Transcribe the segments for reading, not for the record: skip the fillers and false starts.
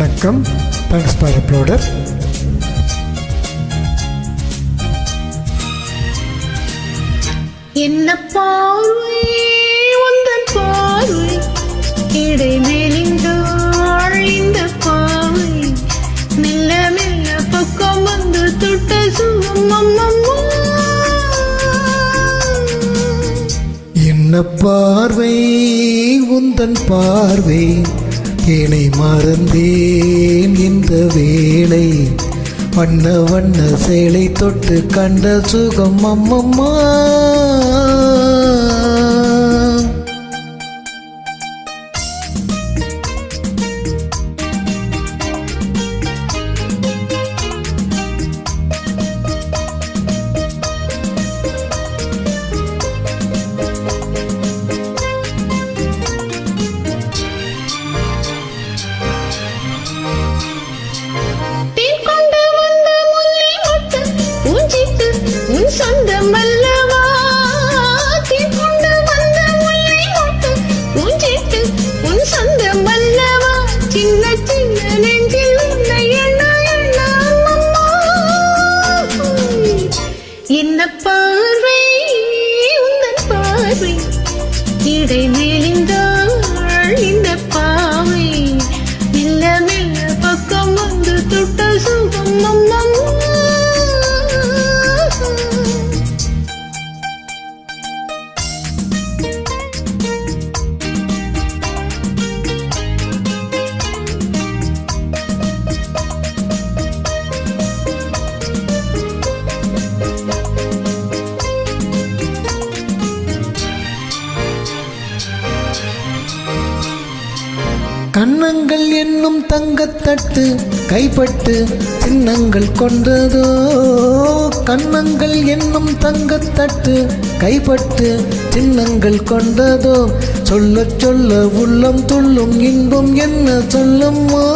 வணக்கம். Thanks for uploader. என்ன பார்வை உந்தன் பார்வை இடை மேலிந்தாள் இந்த பார்வை மெல்ல மெல்ல பக்கம் வந்து தொட்ட சுகம் அம்மம்மா. என்ன பார்வை உந்தன் பார்வை என்னை மறந்தேன் இந்த வேளை வண்ண வண்ண சேலை தொட்டு கண்ட சுகம் அம்மம்மா. சொந்தம் அல்லவா கொண்டு வந்த முல்லை மொட்டு பூஞ்சிட்டு உன் சொந்தம் அல்லவா சின்ன சின்ன நெஞ்சில் உன்னை எண்ண எண்ண அம்மம்மா. என்ன பார்வை உந்தன் பார்வை இடை மேலிந்தாள் இந்த பாவை மெல்ல மெல்ல பக்கம் வந்து தொட்ட சுகம் அம்மம்மா. கன்னங்கள் என்னும் தங்கத்தட்டு கைப்பட்டு சின்னங்கள் கொண்டதோ. கன்னங்கள் என்னும் தங்கத்தட்டு கைப்பட்டு சின்னங்கள் கொண்டதோ. சொல்ல சொல்ல உள்ளம் துள்ளும் இன்பம் என்ன சொல்லம்மா.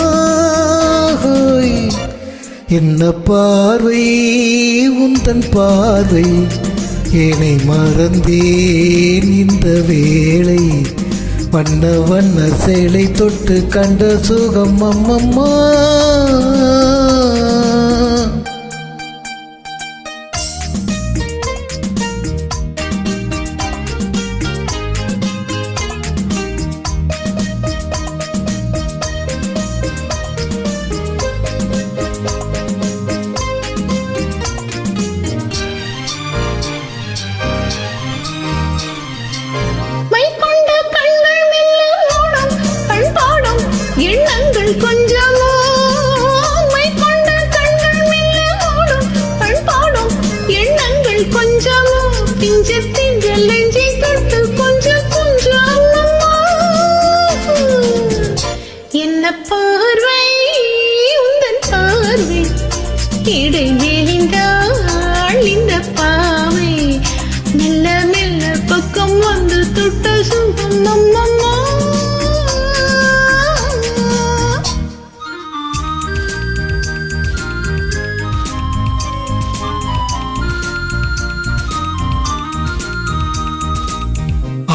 என்ன பார்வை உந்தன் பார்வை என்னை மறந்தேன் இந்த வேளை வண்ண வண்ண சேலை தொட்டு கண்ட சுகம் அம்மம்மா. கொஞ்சமோ மை கொண்ட கண்கள் மெல்ல ஓடும் பண் பாடும் எண்ணங்கள் கொஞ்சமோ பிஞ்ச திங்கள் நெஞ்சை தொட்டு கொஞ்சம் கொஞ்சம் அம்மம்மா. என்ன பார்வை உந்தன் பார்வை இடை மேலிந்தாள் இந்த பாவை மெல்ல மெல்ல பக்கம் வந்து தொட்ட சுகம் அம்மம்மா.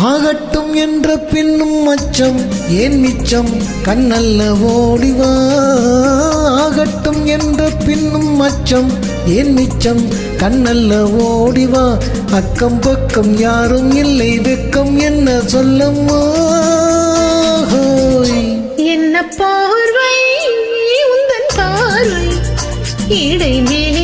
ஆகட்டும் என்ற பின்னும் மச்சம் ஏன் மிச்சம் கண்ணல்ல ஓடிவா. ஆகட்டும் என்ற பின்னும் மச்சம் ஏன் மிச்சம் கண்ணல்ல ஓடிவா. அக்கம் பக்கம் யாரும் இல்லை வெக்கம் என்ன சொல்லம்மா. என்ன பார்வை உந்தன் பார்வை இடை மேல்